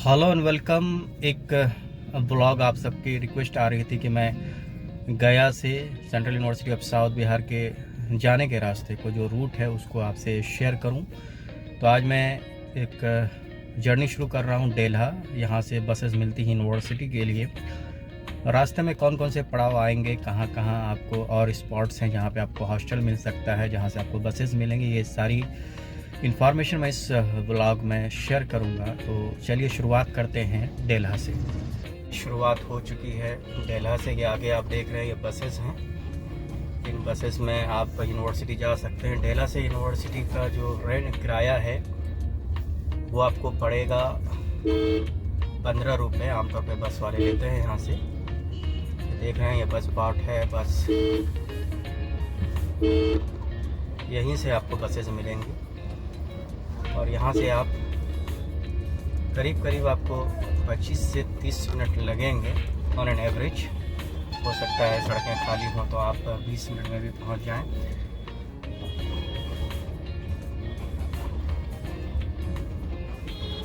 Hello and welcome. एक blog आप सबकी रिक्वेस्ट आ रही थी कि मैं गया से central University of South Bihar के जाने के रास्ते को जो रूट है उसको आपसे शेयर करूं। तो आज मैं एक जर्नी शुरू कर रहा हूं डेल्हा। यहां से बसेस मिलती हैं यूनिवर्सिटी के लिए। रास्ते में कौन कौन से पड़ाव आएंगे, कहां कहां आपको और स्पॉट्स हैं जहां पे आपको हॉस्टल मिल सकता है, जहां से आपको बसेस मिलेंगी, ये सारी इन्फॉर्मेशन मैं इस ब्लॉग में शेयर करूंगा। तो चलिए शुरुआत करते हैं डेल्हा से। शुरुआत हो चुकी है डेल्हा से। ये आगे आप देख रहे हैं ये बसेस हैं। इन बसेस में आप यूनिवर्सिटी जा सकते हैं। डेल्हा से यूनिवर्सिटी का जो रेंट किराया है वो आपको पड़ेगा 15 रुपये। आमतौर पे बस वाले लेते हैं यहाँ से। देख रहे हैं ये बस बाट है। बस यहीं से आपको बसेस मिलेंगी और यहाँ से आप करीब आपको 25 से 30 मिनट लगेंगे ऑन एन एवरेज। हो सकता है सड़कें खाली हों तो आप 20 मिनट में भी पहुँच जाएं।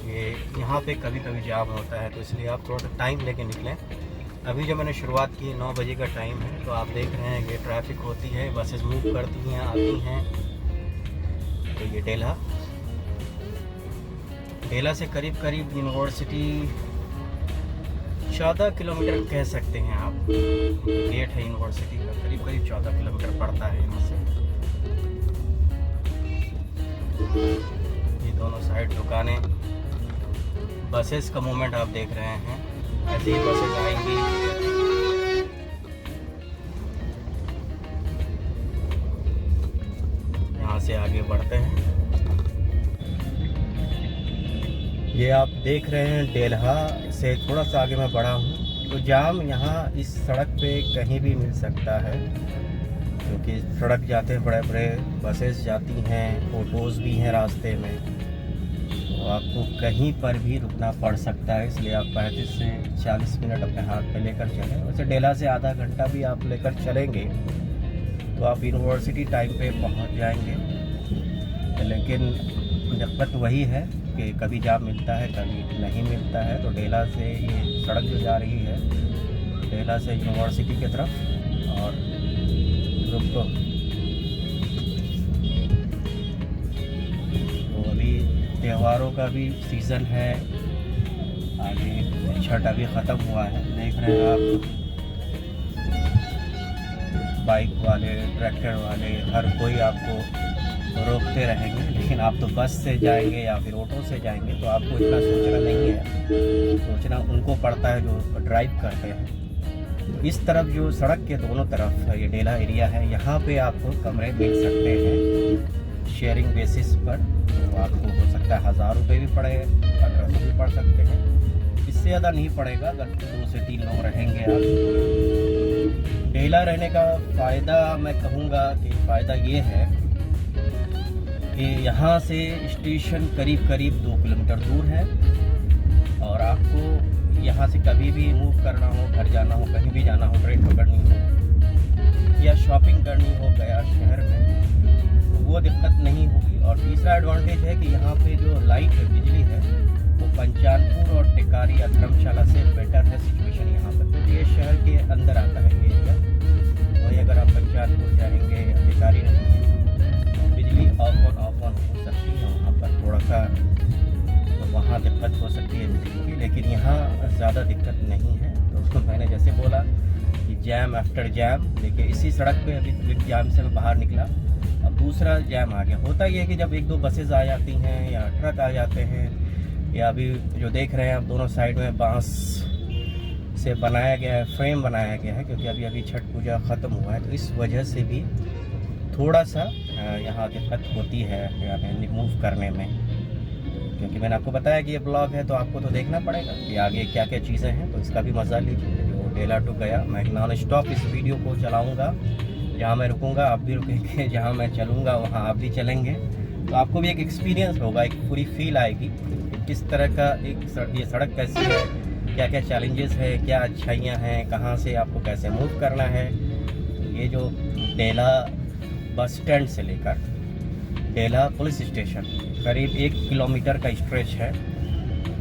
ये यहाँ पे कभी जाम होता है तो इसलिए आप थोड़ा सा टाइम लेके निकलें। अभी जो मैंने शुरुआत की 9 बजे का टाइम है, तो आप देख रहे हैं ये ट्रैफिक होती है, बसेस मूव करती हैं, आती हैं। तो ये डेल्हा से करीब यूनिवर्सिटी 14 किलोमीटर कह सकते हैं आप। गेट है यूनिवर्सिटी का, करीब 14 किलोमीटर पड़ता है यहाँ से। ये दोनों साइड दुकानें, बसेस का मूवमेंट आप देख रहे हैं। ऐसे ही बसेस आएंगी। यहाँ से आगे बढ़ते हैं। ये आप देख रहे हैं डेल्हा से थोड़ा सा आगे मैं बढ़ा हूँ तो जाम यहाँ इस सड़क पे कहीं भी मिल सकता है, क्योंकि सड़क जाते हैं, बड़े बड़े बसेस जाती हैं, ऑटोज़ भी हैं रास्ते में। तो आपको कहीं पर भी रुकना पड़ सकता है, इसलिए आप 35 से 40 मिनट अपने हाथ में लेकर चलें। वैसे डेल्हा से आधा घंटा भी आप लेकर चलेंगे तो आप यूनिवर्सिटी टाइम पे पहुँच जाएंगे। लेकिन दिक्कत वही है कि कभी जाम मिलता है, कभी नहीं मिलता है। तो डेल्हा से ये सड़क जो जा रही है डेल्हा से यूनिवर्सिटी की तरफ, और रुको तो अभी त्योहारों का भी सीज़न है। आगे छठ अभी ख़त्म हुआ है। देख रहे हैं आप बाइक वाले, ट्रैक्टर वाले, हर कोई आपको रोकते रहेंगे। लेकिन आप तो बस से जाएंगे या फिर ऑटो से जाएंगे तो आपको इतना सोचना नहीं है। सोचना उनको पड़ता है जो ड्राइव करते हैं। तो इस तरफ जो सड़क के दोनों तरफ ये डेल्हा एरिया है, यहाँ पे आपको कमरे मिल सकते हैं शेयरिंग बेसिस पर। तो आपको हो सकता है 1000 रुपये भी पड़े, 1500 भी पड़ सकते हैं। इससे ज़्यादा नहीं पड़ेगा अगर 2 से 3 लोग रहेंगे आप। डेल्हा रहने का फ़ायदा मैं कहूँगा कि फ़ायदा ये है कि यहाँ से स्टेशन करीब 2 किलोमीटर दूर है, और आपको यहाँ से कभी भी मूव करना हो, घर जाना हो, कहीं भी जाना हो, ट्रेन पकड़नी हो या शॉपिंग करनी हो गया शहर में, तो वो दिक्कत नहीं होगी। और तीसरा एडवांटेज है कि यहाँ पे जो लाइट है, बिजली है, वो पंचानपुर और टिकारी या धर्मशाला से बेटर है सिचुएशन यहाँ पर, क्योंकि ये शहर के अंदर आता है ये एरिया। वही अगर आप पंचानपुर जाएंगे या टिकारी नहीं है, बिजली ऑफ ऑन हो सकती है वहाँ पर, थोड़ा सा तो वहाँ दिक्कत हो सकती है बिजली की। लेकिन यहाँ ज़्यादा दिक्कत नहीं है। तो मैंने जैसे बोला कि जैम आफ्टर जैम, देखिए इसी सड़क पे अभी जैम से मैं बाहर निकला, अब दूसरा जैम आ गया। होता ये है कि जब 1-2 बसेज आ जाती हैं या ट्रक आ जाते हैं, या अभी जो देख रहे हैं आप दोनों साइड में बांस से बनाया गया है, फ्रेम बनाया गया है, क्योंकि अभी छठ पूजा ख़त्म हुआ है। तो इस वजह से भी थोड़ा सा यहाँ दिक्कत होती है यानी मूव करने में। क्योंकि मैंने आपको बताया कि ये ब्लॉग है तो आपको तो देखना पड़ेगा कि आगे क्या क्या चीज़ें हैं, तो इसका भी मज़ा लीजिए। जो डेल्हा टू गया, मैं नॉन स्टॉप इस वीडियो को चलाऊँगा। जहाँ मैं रुकूँगा आप भी रुकेंगे, जहाँ मैं चलूँगा वहाँ आप भी चलेंगे। तो आपको भी एक एक्सपीरियंस होगा, एक पूरी फील आएगी कि किस तरह का ये सड़क कैसी है, क्या क्या चैलेंजेस है, क्या अच्छाइयाँ हैं, कहाँ से आपको कैसे मूव करना है। ये जो डेल्हा बस स्टैंड से लेकर डेल्हा पुलिस स्टेशन करीब 1 किलोमीटर का स्ट्रेच है।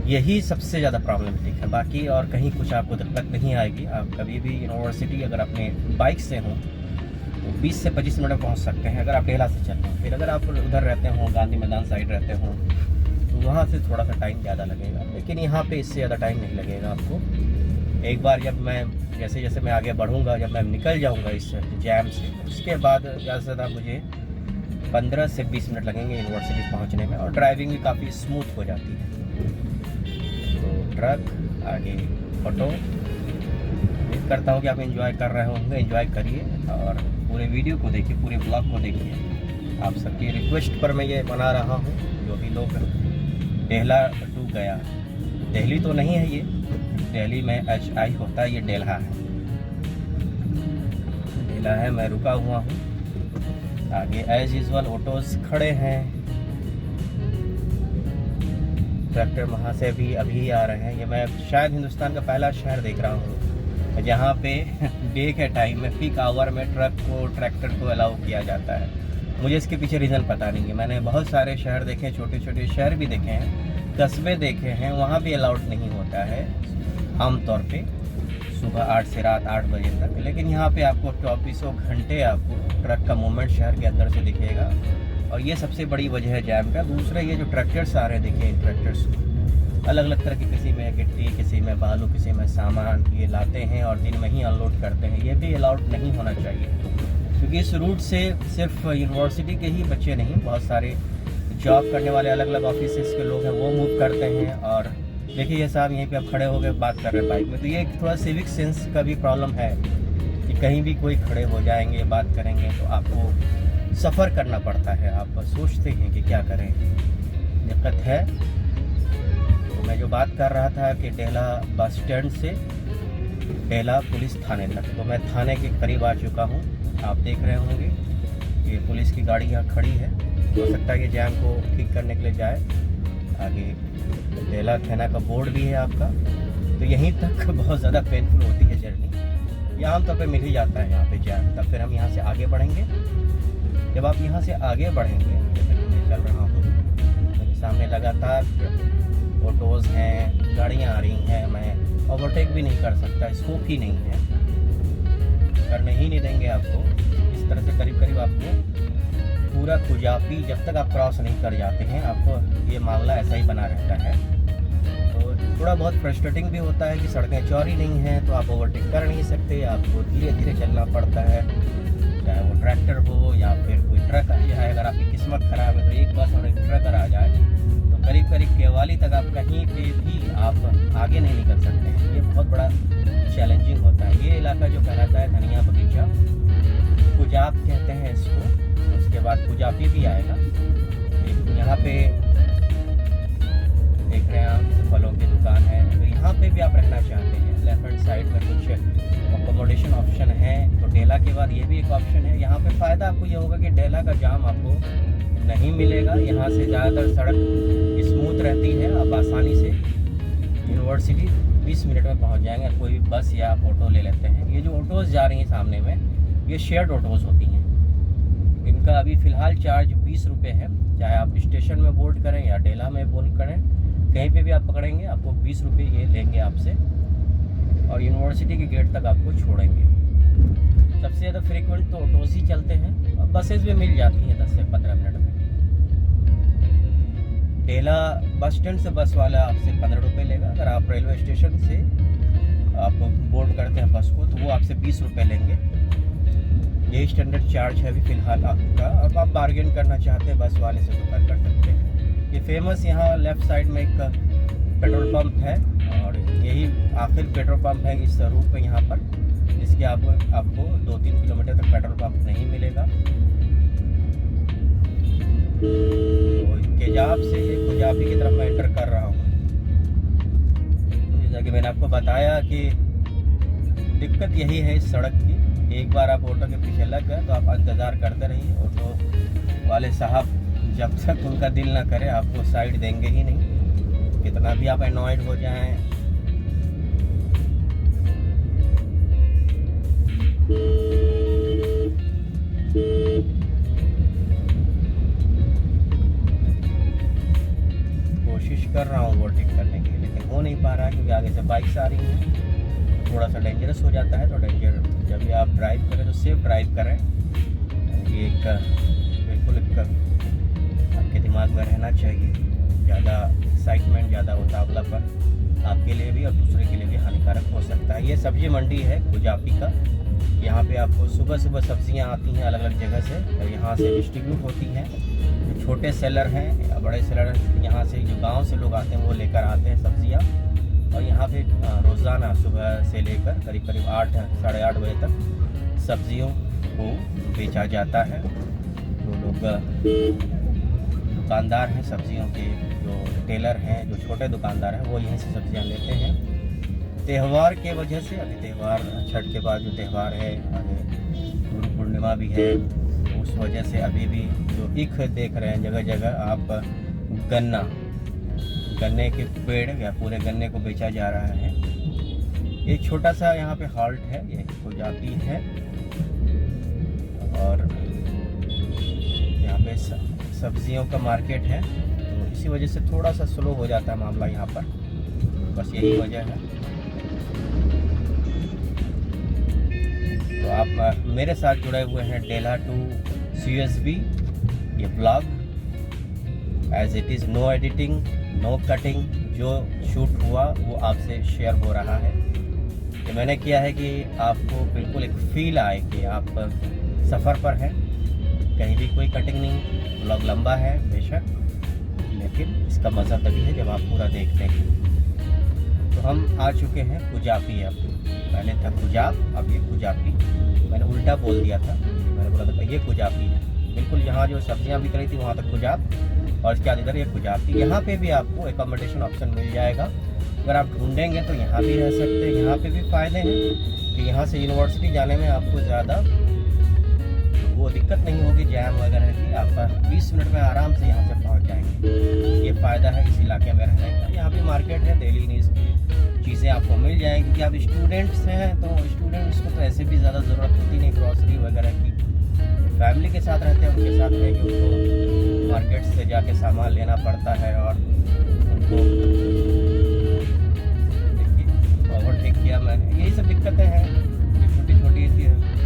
यही सबसे ज़्यादा प्रॉब्लमेटिक है। बाकी और कहीं कुछ आपको दिक्कत नहीं आएगी। आप कभी भी यूनिवर्सिटी अगर अपने बाइक से हों तो 20 से 25 मिनट में पहुंच सकते हैं, अगर आप डेला से चल रहे हैं। फिर अगर आप उधर रहते हों, गांधी मैदान साइड रहते हों, तो वहाँ से थोड़ा सा टाइम ज़्यादा लगेगा, लेकिन यहाँ पे इससे ज़्यादा टाइम नहीं लगेगा आपको। एक बार जब मैं जैसे जैसे मैं आगे बढ़ूँगा, जब मैं निकल जाऊँगा इस जैम से, उसके बाद ज़्यादा से ज़्यादा मुझे 15 से 20 मिनट लगेंगे यूनिवर्सिटी पहुँचने में, और ड्राइविंग भी काफ़ी स्मूथ हो जाती है। तो ट्रक आगे ऑटो, उम्मीद करता हूँ कि आप एंजॉय कर रहे होंगे। एंजॉय करिए और पूरे वीडियो को देखिए, पूरे ब्लॉग को देखिए। आप सबकी रिक्वेस्ट पर मैं ये बना रहा हूँ। जो भी लोग डेल्हा टू गया, दिल्ली तो नहीं है ये, दिल्ली में HI होता है, ये डेल्हा है। डेल्हा है, मैं रुका हुआ हूँ। आगे एज यूजुअल ऑटोज खड़े हैं। ट्रैक्टर वहाँ से भी अभी आ रहे हैं। ये मैं शायद हिंदुस्तान का पहला शहर देख रहा हूँ जहाँ पे डे के टाइम में, पीक आवर में ट्रैक्टर को अलाउ किया जाता है। मुझे इसके पीछे रीज़न पता नहीं है। मैंने बहुत सारे शहर देखे हैं, छोटे छोटे शहर भी देखे हैं, कस्बे देखे हैं, वहाँ भी अलाउड नहीं होता है आमतौर पे सुबह 8 से रात 8 बजे तक। लेकिन यहाँ पे आपको 24 घंटे आपको ट्रक का मूवमेंट शहर के अंदर से दिखेगा, और ये सबसे बड़ी वजह है जैम का। दूसरा ये जो ट्रैक्टर्स आ रहे हैं, देखिए ट्रैक्टर्स अलग अलग तरह के, किसी में गिट्टी, किसी में बालू, किसी में सामान, ये लाते हैं और दिन में ही अनलोड करते हैं। ये भी अलाउड नहीं होना चाहिए, क्योंकि इस रूट से सिर्फ यूनिवर्सिटी के ही बच्चे नहीं, बहुत सारे जॉब करने वाले अलग अलग ऑफिस के लोग हैं, वो मूव करते हैं। और देखिए ये साहब यहीं पे आप खड़े हो गए, बात कर रहे हैं बाइक में, तो ये थोड़ा सिविक सेंस का भी प्रॉब्लम है कि कहीं भी कोई खड़े हो जाएंगे, बात करेंगे, तो आपको सफ़र करना पड़ता है। आप सोचते हैं कि क्या करें, दिक्कत है। तो मैं जो बात कर रहा था कि डेल्हा बस स्टैंड से डेल्हा पुलिस थाने तक, तो मैं थाने के करीब आ चुका हूँ। आप देख रहे होंगे ये पुलिस की गाड़ी यहाँ खड़ी है। हो सकता है कि जैम को ठीक करने के लिए जाए। आगे डेल्हा थाना का बोर्ड भी है आपका। तो यहीं तक बहुत ज़्यादा पेनफुल होती है जर्नी। ये आमतौर पर मिल ही जाता है यहाँ पे जैम। तब फिर हम यहाँ से आगे बढ़ेंगे। जब आप यहाँ से आगे बढ़ेंगे, जैसे कि मैं चल रहा हूँ, मेरे सामने लगातार ऑटोज़ हैं, गाड़ियाँ आ रही हैं, मैं ओवरटेक भी नहीं कर सकता, स्कोप ही नहीं है, करने ही नहीं देंगे आपको। इस तरह से करीब करीब आपको पूरा खुजापी, जब तक आप क्रॉस नहीं कर जाते हैं, आपको ये मामला ऐसा ही बना रहता है। तो थोड़ा बहुत फ्रस्ट्रेटिंग भी होता है कि सड़कें चौड़ी नहीं हैं, तो आप ओवरटेक कर नहीं सकते, आपको धीरे धीरे चलना पड़ता है, चाहे वो ट्रैक्टर हो या फिर कोई ट्रक आ जाए। अगर आपकी किस्मत ख़राब है तो एक बस और एक ट्रकर आ जाए, तो करीब करीब केवाली तक आप कहीं पे भी आप आगे नहीं निकल सकते हैं। ये बहुत बड़ा चैलेंजिंग होता है। ये इलाका जो कहलाता है धनिया बगीचा, कुजाप कहते हैं इसको। उसके बाद कुजापी भी आएगा। यहाँ पे देख रहे हैं आप, फलों की दुकान है। तो यहाँ पे भी आप रहना चाहते हैं, लेफ्ट हैंड साइड में कुछ अकोमोडेशन ऑप्शन है, तो डेल्हा के बाद ये भी एक ऑप्शन है। यहाँ पे फ़ायदा आपको ये होगा कि डेल्हा का जाम आपको नहीं मिलेगा। यहाँ से ज़्यादातर सड़क स्मूथ रहती है, आप आसानी से यूनिवर्सिटी 20 मिनट में पहुँच जाएंगे। कोई भी बस या ऑटो ले लेते हैं। ये जो ऑटोज़ जा रही हैं सामने में, ये शेयर्ड ऑटोज़ होती हैं। इनका अभी फ़िलहाल चार्ज 20 रुपये है, चाहे आप स्टेशन में बोर्ड करें या डेल्हा में बोर्ड करें, कहीं पे भी आप पकड़ेंगे आपको 20 रुपये ये लेंगे आपसे, और यूनिवर्सिटी के गेट तक आपको छोड़ेंगे। सबसे ज़्यादा फ्रीक्वेंट तो ऑटोज़ ही चलते हैं, और बसेज भी मिल जाती हैं 10 से 15 मिनट में। डेल्हा बस स्टैंड से बस वाला आपसे 15 रुपये लेगा। अगर आप रेलवे स्टेशन से आप बोर्ड करते हैं बस को, तो वो आपसे 20 रुपये लेंगे। यही स्टैंडर्ड चार्ज है अभी फ़िलहाल आपका। अब आप बार्गेन करना चाहते हैं बस वाले से तो कर सकते हैं। ये फेमस यहाँ लेफ़्ट साइड में एक पेट्रोल पंप है, और यही आखिर पेट्रोल पंप है इस रूट पे यहाँ पर, जिसके आपको 2-3 किलोमीटर तक पेट्रोल पंप नहीं मिलेगा। तो केजाब से कुजापी की तरफ मैं एंटर कर रहा हूँ। जैसा कि मैंने आपको बताया कि दिक्कत यही है इस सड़क की। एक बार आप ऑटो के पीछे लग गए तो आप इंतज़ार करते रहिए। ऑटो वाले साहब जब तक उनका दिल ना करे आपको साइड देंगे ही नहीं, कितना भी आप अनॉयड हो जाएं। कोशिश कर रहा हूँ ओवरटेक करने की। हो नहीं पा रहा है क्योंकि आगे से बाइक्स आ रही हैं, थोड़ा सा डेंजरस हो जाता है। तो जब भी आप ड्राइव करें तो सेफ ड्राइव करें। ये एक बिल्कुल आपके दिमाग में रहना चाहिए। ज़्यादा एक्साइटमेंट, ज़्यादा उतावलापन आपके लिए भी और दूसरे के लिए भी हानिकारक हो सकता है। ये सब्जी मंडी है खुजापी का। यहाँ पे आपको सुबह सुबह सब्जियाँ आती हैं अलग अलग जगह से और यहाँ से डिस्ट्रीब्यूट होती हैं। जो छोटे सेलर हैं या बड़े सेलर यहाँ से, जो गांव से लोग आते हैं वो लेकर आते हैं सब्जियाँ, और यहाँ पे रोज़ाना सुबह से लेकर करीब करीब 8 साढ़े 8 बजे तक सब्जियों को बेचा जाता है। जो लोग दुकानदार हैं सब्जियों के, जो रिटेलर हैं, जो छोटे दुकानदार हैं, वो यहीं से सब्जियाँ लेते हैं। त्यौहार के वजह से अभी त्यौहार, छठ के बाद जो त्यौहार है, गुरु पूर्णिमा भी है, उस वजह से अभी भी जो ईख देख रहे हैं जगह जगह आप गन्ने के पेड़ या पूरे गन्ने को बेचा जा रहा है। एक छोटा सा यहाँ पे हॉल्ट है, ये खुजापी है, और यहाँ पे सब्जियों का मार्केट है, तो इसी वजह से थोड़ा सा स्लो हो जाता है मामला यहाँ पर, बस यही वजह है। तो आप मेरे साथ जुड़े हुए हैं डेल्हा टू CSB, ये blog as it is, no editing, no cutting, जो शूट हुआ वो आपसे शेयर हो रहा है। ये मैंने किया है कि आपको बिल्कुल एक फील आए कि आप सफ़र पर हैं, कहीं भी कोई कटिंग नहीं। ब्लॉग लंबा है बेशक, लेकिन इसका मज़ा तभी है जब आप पूरा देखते हैं। तो हम आ चुके हैं खुजापी। अब पहले था खुजाप, अब ये खुजापी। मैंने उल्टा बोल दिया था, मैंने बोला था ये खुजापी है। बिल्कुल यहाँ जो सब्जियाँ बिक रही थी वहाँ तक खुजाप, और इसके बाद इधर ये खुजापी। यहाँ पे भी आपको एकोमोडेशन ऑप्शन मिल जाएगा, अगर आप ढूंढेंगे तो यहाँ भी रह सकते हैं। यहाँ पे भी फ़ायदे हैं कि यहाँ से यूनिवर्सिटी जाने में आपको ज़्यादा वो दिक्कत नहीं होगी जैम वगैरह की। आपका 20 मिनट में आराम से यहाँ से पहुँच जाएंगे। ये फ़ायदा है इस इलाके में रहने का। यहाँ पे मार्केट है, डेली नीड्स की चीज़ें आपको मिल जाएंगी, क्योंकि आप स्टूडेंट्स हैं तो स्टूडेंट्स को तो ऐसे भी ज़्यादा ज़रूरत होती नहीं ग्रॉसरी वगैरह की। फैमिली के साथ रहते हैं, उनके साथ में कि उनको मार्केट से जाके सामान लेना पड़ता है, और उनको देखिए ओवरटेक किया मैंने। यही सब दिक्कतें हैं। छोटी छोटी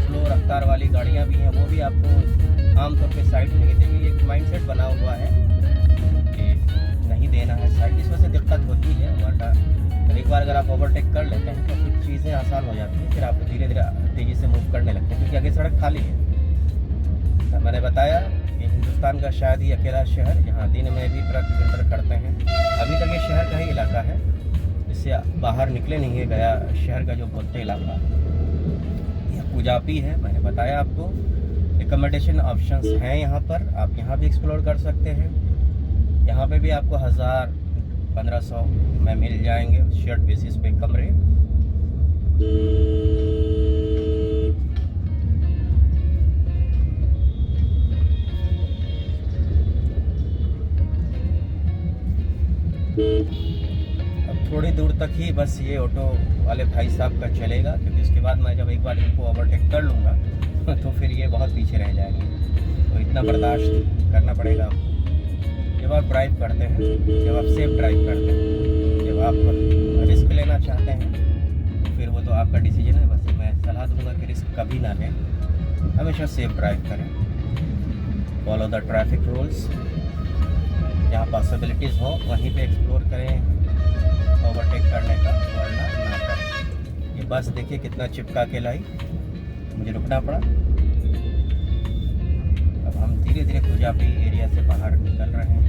स्लो रफ्तार वाली गाड़ियाँ भी हैं, वो भी आपको आमतौर पे साइड नहीं देंगी। एक माइंडसेट बना हुआ है कि नहीं देना है साइड, इस वजह से दिक्कत होती है। वरना एक बार अगर आप ओवरटेक कर लेते हैं तो फिर चीज़ें आसान हो जाती हैं, फिर आप धीरे धीरे तेज़ी से मूव करने लगते हैं, क्योंकि आगे सड़क खाली है। तो मैंने बताया कि हिंदुस्तान का शायद ही अकेला शहर जहाँ दिन में भी ट्रक इंटर करते हैं। अभी तक ये शहर का ही इलाका है, इससे बाहर निकले नहीं है गया शहर का जो बोलते इलाका। खुजापी है, मैंने बताया आपको। एकोमोडेशन ऑप्शंस हैं यहाँ पर, आप यहाँ भी एक्सप्लोर कर सकते हैं। यहाँ पे भी आपको 1000-1500 में मिल जाएंगे शेयर्ड बेसिस पे कमरे। अब थोड़ी दूर तक ही बस ये ऑटो वाले भाई साहब का चलेगा, क्योंकि उसके बाद मैं जब एक बार इनको ओवरटेक कर लूँगा तो फिर ये बहुत पीछे रह जाएंगे। तो इतना बर्दाश्त करना पड़ेगा आपको जब आप ड्राइव करते हैं, जब आप सेफ ड्राइव करते हैं। जब आप रिस्क लेना चाहते हैं तो फिर वो तो आपका डिसीजन है। बस मैं सलाह दूँगा कि रिस्क कभी ना लें, हमेशा सेफ ड्राइव करें। फॉलो द ट्रैफिक रूल्स, जहाँ पॉसिबिलिटीज़ हो वहीं पे एक्सप्लोर करें ओवरटेक करने का, वरना ना करें। ये बस देखिए कितना चिपका के लाई, मुझे रुकना पड़ा। अब हम धीरे धीरे खुजापी एरिया से बाहर निकल रहे हैं।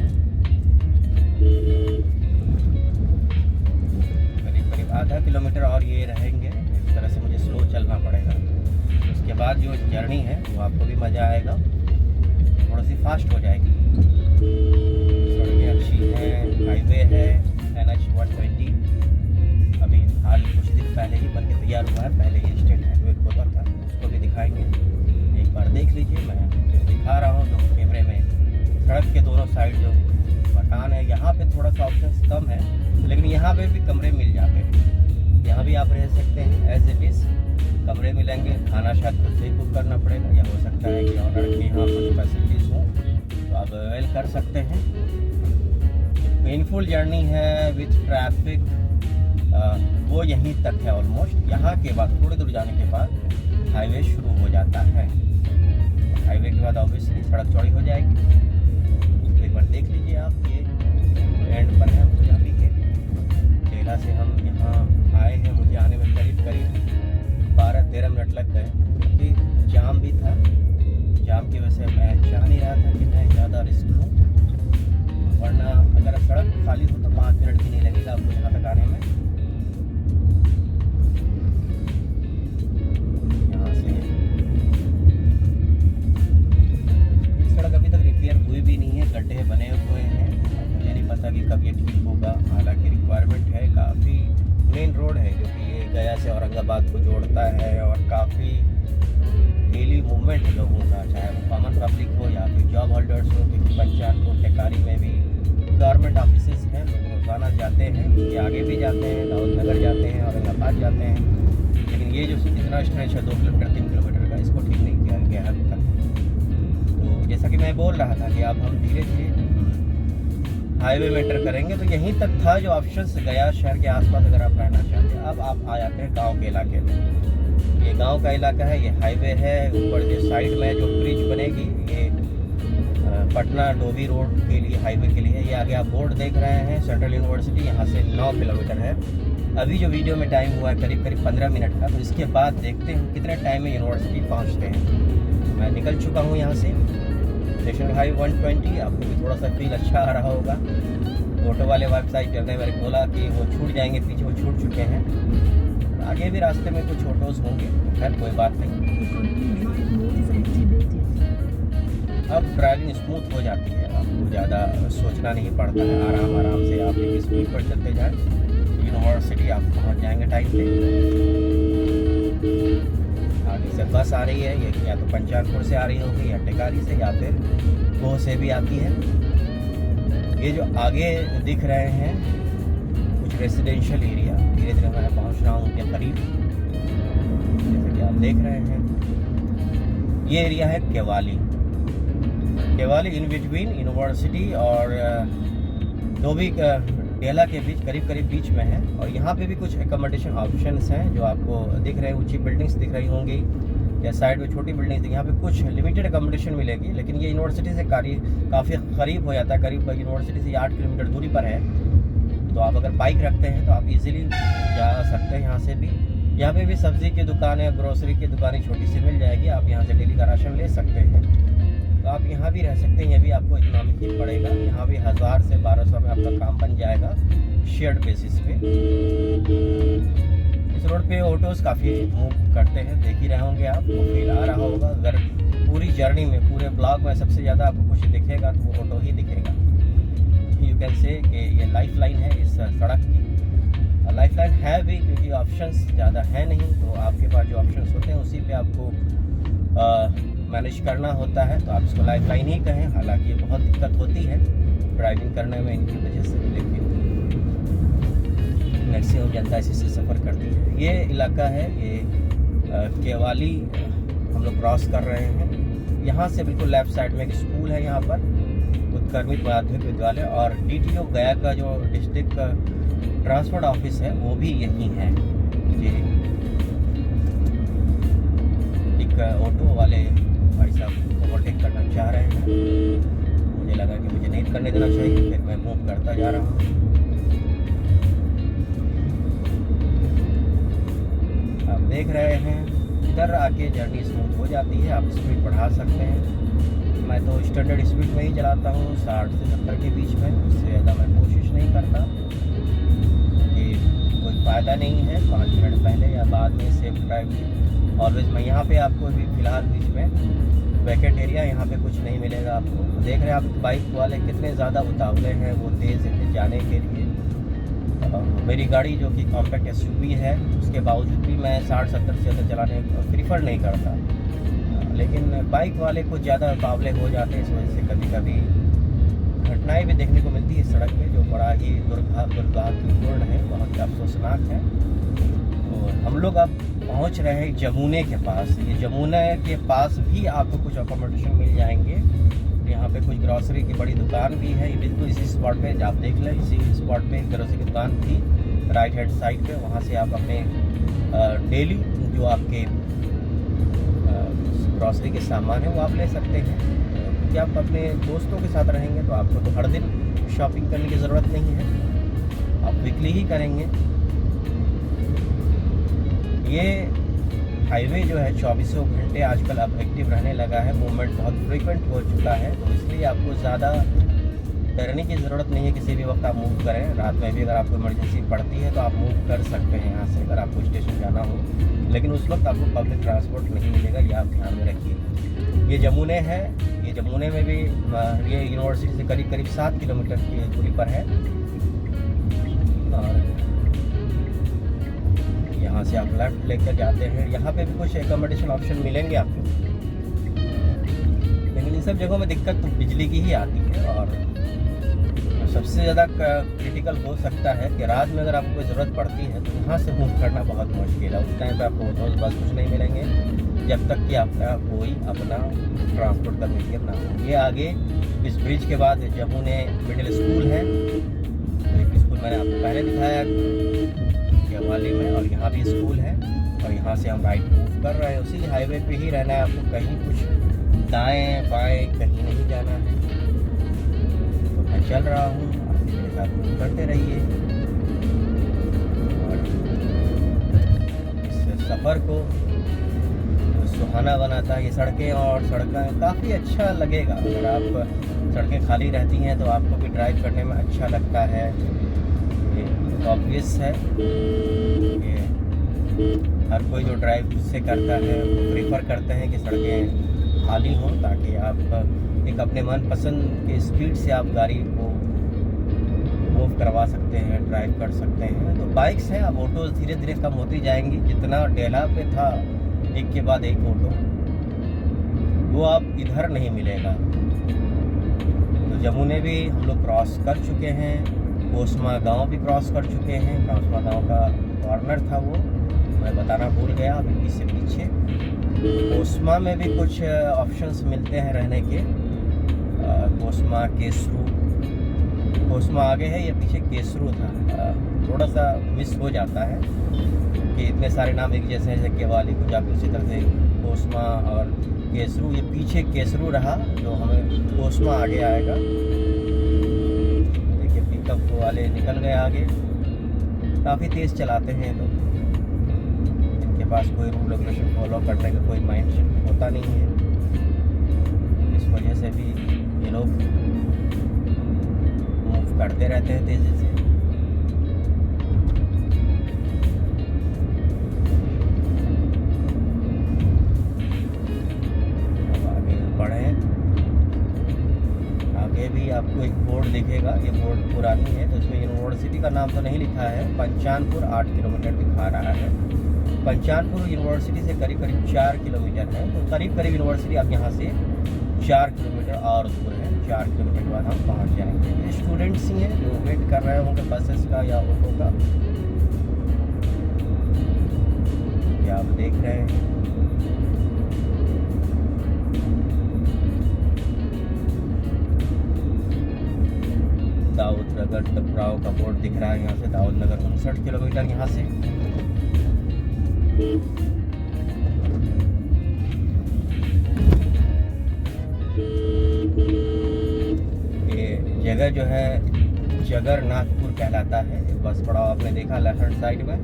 करीब करीब आधा किलोमीटर और ये रहेंगे, इस तरह से मुझे स्लो चलना पड़ेगा। उसके बाद जो जर्नी है वो आपको भी मज़ा आएगा, थोड़ा सी फास्ट हो जाएगी। सड़कें अच्छी हैं, हाईवे है NH 120, अभी हाल कुछ दिन पहले ही बन के तैयार हुआ है। पहले ये स्टेट हाईवे होता था, उसको भी दिखाएंगे, एक बार देख लीजिए। मैं दिखा रहा हूँ जो कैमरे में सड़क के दोनों साइड जो मकान है। यहाँ पे थोड़ा सा ऑप्शन कम है, लेकिन यहाँ पे भी कमरे मिल जाते हैं। यहाँ भी आप रह सकते हैं एज इट इज़, कमरे मिलेंगे। खाना शायद खुद से ही कुक करना पड़ेगा, या हो सकता है कि ऑनर की यहाँ कुछ फैसिलिटीज़ हों तो आप अवेल कर सकते हैं। पेनफुल जर्नी है विथ ट्रैफिक, वो यहीं तक है ऑलमोस्ट। यहाँ के बाद थोड़ी दूर जाने के बाद हाईवे शुरू हो जाता है। हाईवे के बाद ऑब्वियसली सड़क चौड़ी हो जाएगी। तो एक बार देख लीजिए आप, ये एंड पर है हम पंजाबी के। डेला से हम यहाँ आए हैं, मुझे आने में करीब 12-13 मिनट लग गए, क्योंकि जाम भी था। जाम की वजह से मैं चाह नहीं रहा था कि मैं ज़्यादा रिस्क लूँ, वरना अगर सड़क खाली हो तो 5 मिनट भी नहीं लगेगा आपको यहाँ तक आने में। यहाँ से ये सड़क अभी तक रिपेयर हुई भी नहीं है, गड्ढे बने हुए हैं। मुझे नहीं पता कि कब ये ठीक होगा। हालांकि रिक्वायरमेंट है, काफ़ी मेन रोड है, क्योंकि ये गया से औरंगाबाद को जोड़ता है और काफ़ी डेली मूवमेंट है लोगों का, चाहे वो कॉमन पब्लिक हो या फिर जॉब होल्डर्स हो। क्योंकि पंचायत टेकारी में भी गवर्नमेंट ऑफिसेज हैं, लोग रोज़ाना जाते हैं, उसके आगे भी जाते हैं, दाऊद नगर जाते हैं, औरंगाबाद जाते हैं। लेकिन ये जो इतना स्ट्रेच है 2 किलोमीटर 3 किलोमीटर का, इसको ठीक नहीं किया गया अभी तक। तो जैसा कि मैं बोल रहा था कि अब हम धीरे धीरे हाईवे में एंटर करेंगे। तो यहीं तक था जो ऑप्शंस गया शहर के आसपास अगर आप रहना चाहते हैं। अब आप आ जाते हैं गाँव के इलाके में। ये गांव का इलाका है, ये हाईवे है। ऊपर जो साइड में जो ब्रिज बनेगी, ये पटना डोभी रोड के लिए, हाईवे के लिए। ये आगे आप बोर्ड देख रहे हैं, सेंट्रल यूनिवर्सिटी, यहाँ से 9 किलोमीटर है। अभी जो वीडियो में टाइम हुआ है करीब 15 मिनट का। तो इसके बाद देखते हैं कितने टाइम में यूनिवर्सिटी पहुँचते हैं। मैं निकल चुका हूँ यहाँ से, नेशनल हाईवे 120। आपको भी थोड़ा सा फील अच्छा आ रहा होगा। ऑटो वाले वेबसाइट करने वाले बोला कि वो छूट जाएंगे, पीछे वो छूट चुके हैं। आगे भी रास्ते में कुछ ऑटोज होंगे, खैर कोई बात नहीं। अब ड्राइविंग स्मूथ हो जाती है, आपको ज़्यादा सोचना नहीं पड़ता है। आराम आराम से आप एक स्पीड पर चलते जाएं, यूनिवर्सिटी आप पहुंच जाएंगे टाइम पे। आगे से बस आ रही है, ये या तो पंचायतपुर से आ रही होगी या टेकारी से या फिर गोह से भी आती है। ये जो आगे दिख रहे हैं कुछ रेजिडेंशियल एरिया, धीरे धीरे मैं पहुंच रहा हूँ उनके करीब। जैसे कि आप देख रहे हैं, ये एरिया है Kewali. Kewali in between university और डोभी डेला के बीच, करीब बीच में है। और यहाँ पे भी कुछ एकोमोडेशन ऑप्शंस हैं जो आपको दिख रहे हैं। ऊंची बिल्डिंग्स दिख रही होंगी या साइड में छोटी बिल्डिंग्स, यहाँ पे कुछ लिमिटेड एकोमोडेशन मिलेगी। लेकिन ये यूनिवर्सिटी से काफ़ी करीब हो जाता है, करीब यूनिवर्सिटी से 8 किलोमीटर दूरी पर है। तो आप अगर बाइक रखते हैं तो आप इजीली जा सकते हैं यहाँ से भी। यहाँ पे भी सब्ज़ी की दुकानें, ग्रोसरी की दुकानें छोटी सी मिल जाएगी, आप यहाँ से डेली का राशन ले सकते हैं। तो आप यहाँ भी रह सकते हैं, ये भी आपको इकोनॉमिक ही पड़ेगा। यहाँ भी 1000 से 1200 में आपका काम बन जाएगा शेयर्ड बेसिस पे। इस रोड पे ऑटोज़ काफ़ी मूव करते हैं, देख ही रहे होंगे आप, वो फील आ रहा होगा। अगर पूरी जर्नी में, पूरे ब्लॉग में सबसे ज़्यादा आपको कुछ दिखेगा तो वो ऑटो ही दिखेगा। यू कैन से कि ये लाइफ लाइन है इस सड़क की। लाइफ लाइन है भी क्योंकि ऑप्शंस ज़्यादा है नहीं, तो आपके पास जो ऑप्शंस होते हैं उसी पे आपको मैनेज करना होता है। तो आप इसको लाइफ लाइन ही कहें। हालांकि ये बहुत दिक्कत होती है ड्राइविंग करने में इनकी वजह से, लेकिन मैक्सिमम जनता इसी से सफ़र करती है। ये इलाका है, ये केवाली हम लोग क्रॉस कर रहे हैं। यहाँ से बिल्कुल लेफ्ट साइड में एक स्कूल है, यहाँ पर उत्कर्मित माध्यमिक विद्यालय, और DTO गया का जो डिस्ट्रिक्ट ट्रांसपोर्ट ऑफिस है वो भी यहीं है। ये एक ऑटो वाले भाई साहब ओवरटेक करना चाह रहे हैं। मुझे लगा कि मुझे नहीं करने देना चाहिए, फिर मैं मूव करता जा रहा हूँ। आप देख रहे हैं इधर आके जर्नी स्मूथ हो जाती है, आप स्पीड बढ़ा सकते हैं। मैं तो स्टैंडर्ड स्पीड में ही चलाता हूँ, 60 से 70 के बीच में, उससे ज़्यादा मैं कोशिश नहीं करता। कि कोई फ़ायदा नहीं है 5 मिनट पहले या बाद में सेफ ड्राइव ऑलवेज। मैं यहाँ पे आपको भी फ़िलहाल बीच में वैकेंट एरिया, यहाँ पे कुछ नहीं मिलेगा आपको। देख रहे हैं आप बाइक वाले कितने ज़्यादा उतावले हैं वो तेज़ जाने के लिए। मेरी गाड़ी जो कि कॉम्पैक्ट SUV है, उसके बावजूद भी मैं 60-70 से ज़्यादा चलाने प्रीफर नहीं करता। लेकिन बाइक वाले कुछ ज़्यादा उतावले हो जाते हैं, इस वजह से कभी कभी घटनाएं भी देखने को मिलती है सड़क पे, जो बड़ा ही दुर्भाग्यपूर्ण है, बहुत ही अफसोसनाक है। और हम लोग अब पहुंच रहे हैं जमुने के पास। ये जमुना के पास भी आपको कुछ अकोमोडेशन मिल जाएंगे। यहाँ पे कुछ ग्रॉसरी की बड़ी दुकान भी है, ये बिल्कुल इसी स्पॉट पे आप देख लें। इसी स्पॉट पे ग्रॉसरी की दुकान थी, राइट हैंड साइड पे, वहाँ से आप अपने डेली जो आपके ग्रॉसरी के सामान है वो आप ले सकते हैं। क्योंकि आप अपने दोस्तों के साथ रहेंगे तो आपको तो हर दिन शॉपिंग करने की ज़रूरत नहीं है, आप वीकली ही करेंगे। ये हाईवे जो है 24 घंटे आजकल अब एक्टिव रहने लगा है, मूवमेंट बहुत फ्रीक्वेंट हो चुका है, तो इसलिए आपको ज़्यादा डरने की ज़रूरत नहीं है। किसी भी वक्त आप मूव करें, रात में भी अगर आपको इमरजेंसी पड़ती है तो आप मूव कर सकते हैं यहाँ से, अगर आपको स्टेशन जाना हो। लेकिन उस वक्त आपको पब्लिक ट्रांसपोर्ट नहीं मिलेगा, ये आप ध्यान में रखिए। ये जमुने है, ये जमुने में भी ये यूनिवर्सिटी से करीब करीब 7 किलोमीटर की दूरी पर है। और यहाँ से आप लेफ्ट लेकर जाते हैं, यहाँ पे भी कुछ एकोमोडेशन ऑप्शन मिलेंगे आपको, लेकिन इन सब जगहों में दिक्कत तो बिजली की ही आती है। और सबसे ज़्यादा क्रिटिकल हो सकता है कि रात में अगर आपको कोई ज़रूरत पड़ती है तो यहाँ से मूव करना बहुत मुश्किल है। उस टाइम पे आपको ऑटोज बस कुछ नहीं मिलेंगे जब तक कि आपका कोई अपना ट्रांसपोर्ट का मीडियम ना हो। ये आगे इस ब्रिज के बाद जमुने मिडिल स्कूल है, एक स्कूल मैंने आपको पहले दिखाया केवाली में, और यहाँ भी स्कूल है। और यहाँ से हम राइट मूव कर रहे हैं, उसी हाईवे पे ही रहना है आपको, कहीं कुछ दाएँ बाएँ कहीं नहीं जाना है। मैं चल रहा हूँ, आप मेरे साथ मूव करते रहिए और इस सफ़र को सुहाना बनाता है ये सड़कें। और सड़कें काफ़ी अच्छा लगेगा, अगर आप सड़कें खाली रहती हैं तो आपको भी ड्राइव करने में अच्छा लगता है। ये ऑब्वियस है, ये हर कोई जो ड्राइव खुद से करता है वो प्रेफर करते हैं कि सड़कें खाली हों, ताकि आप एक अपने मनपसंद के स्पीड से आप गाड़ी को मूव करवा सकते हैं, ड्राइव कर सकते हैं। तो बाइक्स हैं, अब ऑटोज धीरे धीरे कम होती जाएंगी। जितना डेला पे था एक के बाद एक ऑटो, वो अब इधर नहीं मिलेगा। तो जमुने भी हम लोग क्रॉस कर चुके हैं, कोसमा गांव भी क्रॉस कर चुके हैं। कोसमा गांव का कॉर्नर था वो, मैं बताना भूल गया अभी से पीछे। कोसमा में भी कुछ ऑप्शंस मिलते हैं रहने के, कोसमा केसरू, कोसमा आगे है, ये पीछे केसरू था। थोड़ा सा मिस हो जाता है कि इतने सारे नाम एक जैसे हैं, जैसे केवाली कुछ आप उसी तरह से कोसमा और केसरू, ये पीछे केसरू रहा जो हमें कोसमा आगे आएगा। देखिए पिकअप वाले निकल गए आगे, काफ़ी तेज़ चलाते हैं, तो इनके पास कोई रूल रेगुलेशन फॉलो करने का कोई माइंड होता नहीं है। इस वजह से भी ये लोग मूव करते रहते हैं तेज़ी से। अब आगे बढ़ें, आगे भी आपको एक बोर्ड दिखेगा, ये बोर्ड पुरानी है तो इसमें यूनिवर्सिटी का नाम तो नहीं लिखा है। पंचानपुर 8 किलोमीटर दिखा रहा है। पंचानपुर यूनिवर्सिटी से करीब करीब 4 किलोमीटर है, तो करीब करीब यूनिवर्सिटी आप यहाँ से 4 किलोमीटर और दूर है। 4 किलोमीटर के बाद हम पहुँच जाएंगे। ये स्टूडेंट्स ही हैं जो वेट कर रहे होंगे बसेस का या ऑटो का, क्या आप देख रहे हैं। दाऊद नगर टकराव का बोर्ड दिख रहा है यहाँ से। दाऊद नगर 59 किलोमीटर यहाँ से। ये जगह जो है जगरनाथपुर कहलाता है। बस पड़ाव आपने देखा लेफ्ट हैंड साइड में।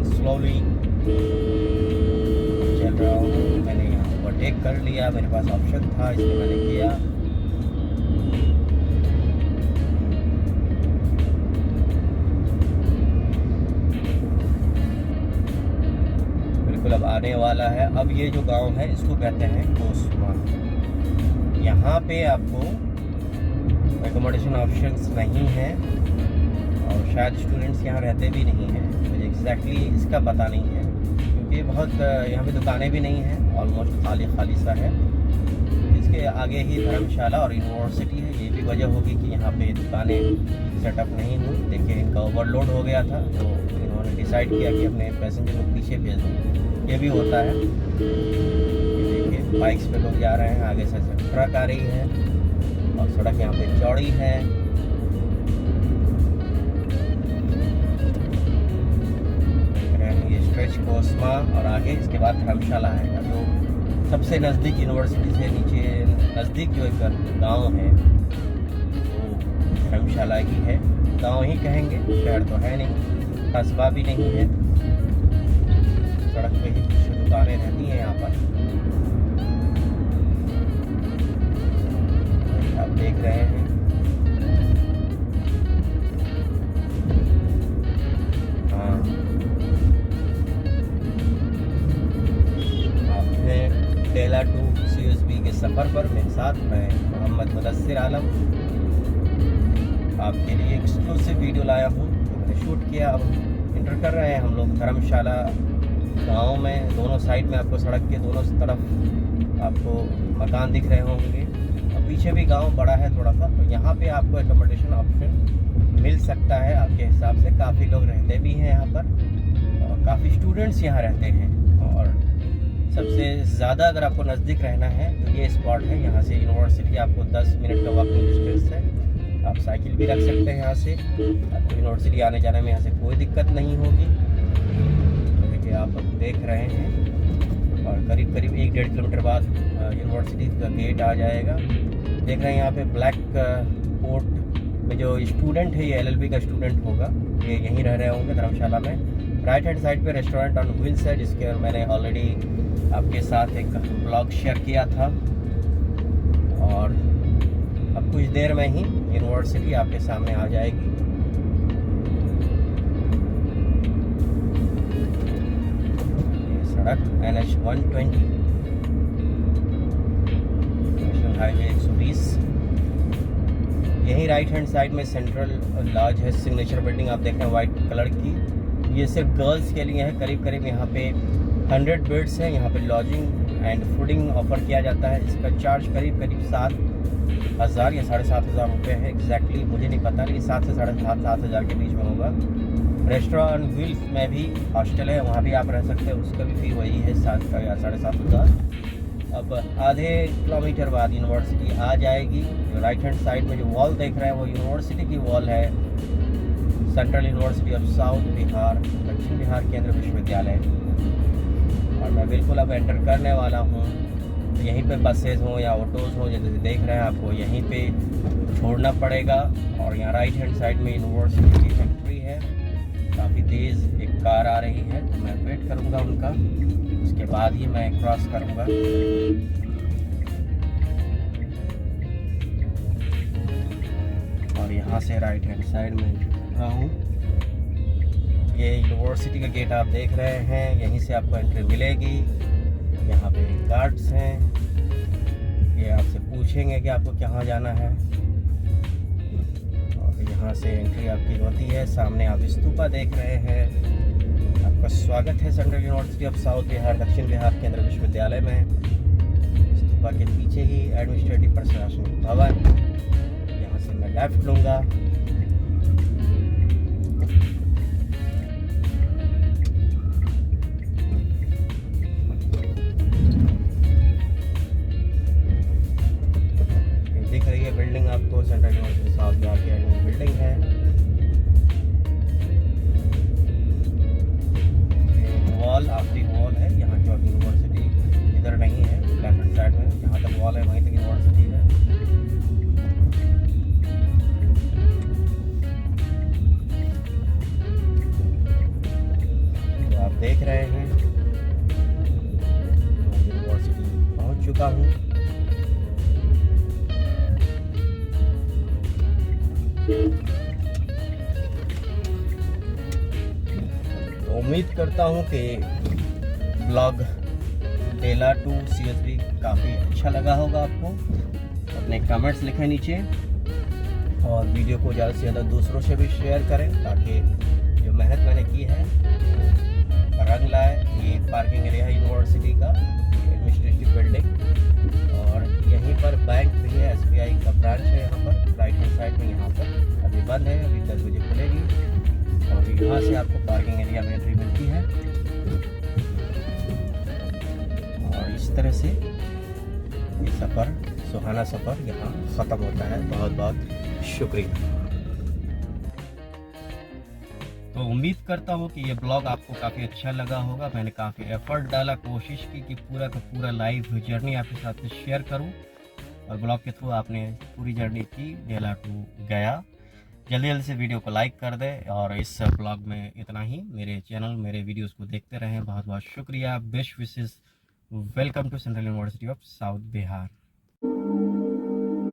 स्लोली चल रहा हूँ। मैंने यहाँ ओवरटेक कर लिया, मेरे पास ऑप्शन था इसलिए मैंने किया। बिल्कुल अब आने वाला है। अब ये जो गांव है इसको कहते हैं कोसमा। यहाँ पे आपको एकोमोडेशन ऑप्शंस नहीं है और शायद स्टूडेंट्स यहाँ रहते भी नहीं हैं। मुझे एग्जैक्टली इसका पता नहीं है क्योंकि बहुत यहाँ पे दुकानें भी नहीं हैं, ऑलमोस्ट खाली खाली सा है। इसके आगे ही धर्मशाला और यूनिवर्सिटी है। ये भी वजह होगी कि यहाँ पे दुकानें सेटअप नहीं हुई। देखिए इनका ओवरलोड हो गया था तो इन्होंने डिसाइड किया कि अपने पैसेंजर को पीछे भेज दें। ये भी होता है। ये देखिए बाइक्स पे लोग जा रहे हैं, आगे से ट्रक आ रही है और सड़क यहाँ पे चौड़ी है। ये स्ट्रेच कोस्मा और आगे इसके बाद धर्मशाला है, जो सबसे नज़दीक यूनिवर्सिटी से नीचे नज़दीक जो एक गांव है वो धर्मशाला ही है। गांव ही कहेंगे, शहर तो है नहीं, कस्बा भी नहीं है। सड़क पे ही कुछ दुकानें रहती हैं यहाँ पर, आप देख रहे हैं। हाँ, आपने डेला टू CUSB के सफ़र पर मेरे साथ मैं मोहम्मद मुदस्सिर आलम आपके लिए एक्सक्लूसिव वीडियो लाया हूँ जो मैंने शूट किया। अब इंटर कर रहे हैं हम लोग धर्मशाला गांव में। दोनों साइड में आपको सड़क के दोनों तरफ आपको मकान दिख रहे होंगे और पीछे भी गांव बड़ा है थोड़ा सा, तो यहाँ पे आपको एकोमोडेशन ऑप्शन मिल सकता है आपके हिसाब से। काफ़ी लोग रहते भी हैं यहाँ पर और काफ़ी स्टूडेंट्स यहाँ रहते हैं। और सबसे ज़्यादा अगर आपको नज़दीक रहना है तो ये स्पॉट है। यहाँ से यूनिवर्सिटी आपको 10 मिनट का वॉकिंग डिस्टेंस है। आप साइकिल भी रख सकते हैं यहाँ से, आपको यूनिवर्सिटी आने जाने में यहाँ से कोई दिक्कत नहीं होगी। देखिए आप देख रहे हैं और करीब करीब 1-1.5 किलोमीटर बाद यूनिवर्सिटी का गेट आ जाएगा। देख रहे हैं यहाँ पे ब्लैक कोट में जो स्टूडेंट है, ये LLB का स्टूडेंट होगा, ये यहीं रह रहे होंगे धर्मशाला में। राइट हैंड साइड पे रेस्टोरेंट ऑन व्हील्स है, जिसके मैंने ऑलरेडी आपके साथ एक ब्लॉग शेयर किया था। और अब कुछ देर में ही यूनिवर्सिटी आपके सामने आ जाएगी। ये सड़क NH 120 नेशनल हाईवे 120। यही राइट हैंड साइड में सेंट्रल लॉज है, सिग्नेचर बिल्डिंग आप देख रहे हैं वाइट कलर की। ये सिर्फ गर्ल्स के लिए है। करीब करीब यहाँ पे 100 बेड्स हैं। यहाँ पे लॉजिंग एंड फूडिंग ऑफर किया जाता है। इसका चार्ज करीब करीब 7,000 या 7,500 रुपये है। एग्जैक्टली मुझे नहीं पता, लेकिन 7 से 7,500 के बीच में होगा। रेस्टोरेंट व्हील्स में भी हॉस्टल है, वहाँ भी आप रह सकते हैं, उसका भी फी वही है 7 का या 7,500। अब आधे किलोमीटर बाद यूनिवर्सिटी आ जाएगी। जो राइट हैंड साइड में जो वॉल देख रहे हैं वो यूनिवर्सिटी की वॉल है, central University of South Bihar दक्षिण बिहार केंद्र विश्वविद्यालय। और मैं बिल्कुल अब एंटर करने वाला हूँ। तो यहीं पे बसेज हों या ऑटोज़ हों, जैसे देख रहे हैं आपको यहीं पे छोड़ना पड़ेगा। और यहाँ राइट हैंड साइड में यूनिवर्सिटी की एंट्री है। काफ़ी तेज़ एक कार आ रही है, तो मैं वेट करूँगा उनका, उसके बाद ही मैं क्रॉस करूँगा। और यहाँ से राइट हैंड साइड में हूँ। ये यूनिवर्सिटी का गेट आप देख रहे हैं, यहीं से आपको एंट्री मिलेगी। यहाँ पे गार्ड्स हैं, ये आपसे पूछेंगे कि आपको कहाँ जाना है। और यहाँ से एंट्री आपकी होती है। सामने आप स्तूपा देख रहे हैं। आपका स्वागत है central University of South Bihar दक्षिण बिहार केंद्र विश्वविद्यालय में। स्तूपा के पीछे ही एडमिनिस्ट्रेटिव प्रशासनिक भवन। यहाँ से मैं लेफ्ट लूँगा। दिख रही है बिल्डिंग आपको, सेंट्रल यूनिवर्सिटी साउथ बिहार की एडमिन बिल्डिंग है। वॉल आखिरी वॉल है यहाँ की, यूनिवर्सिटी इधर नहीं है, लेफ्ट हैंड साइड में जहाँ तक वॉल है वहीं तक यूनिवर्सिटी है। तो आप देख रहे हैं यूनिवर्सिटी पहुँच चुका हूँ। तो उम्मीद करता हूँ कि ब्लॉग डेला टू CUSB काफ़ी अच्छा लगा होगा आपको। अपने कमेंट्स लिखें नीचे और वीडियो को ज़्यादा से ज़्यादा दूसरों से भी शेयर करें, ताकि जो मेहनत मैंने की है वो रंग लाए। ये पार्किंग एरिया है यूनिवर्सिटी का, एडमिनिस्ट्रेटिव बिल्डिंग, और यहीं पर बैंक भी है, SBI का ब्रांच है यहाँ पर राइट हैंड साइड में। यहाँ पर अभी बंद है, अभी 10 बजे खुलेगी। और यहाँ से आपको पार्किंग एरिया में एंट्री मिलती है। ये सफ़र, सुहाना सफ़र यहाँ ख़त्म होता है। बहुत बहुत शुक्रिया। तो उम्मीद करता हूँ कि ये ब्लॉग आपको काफ़ी अच्छा लगा होगा। मैंने काफ़ी एफर्ट डाला, कोशिश की कि पूरा का पूरा लाइव जर्नी आपके साथ शेयर करूँ, और ब्लॉग के थ्रू आपने पूरी जर्नी की, डेला टू गया। जल्दी जल्दी से वीडियो को लाइक कर दें, और इस ब्लॉग में इतना ही। मेरे चैनल, मेरे वीडियोस को देखते रहें। बहुत बहुत शुक्रिया। Best wishes. Welcome to Central University of South Bihar.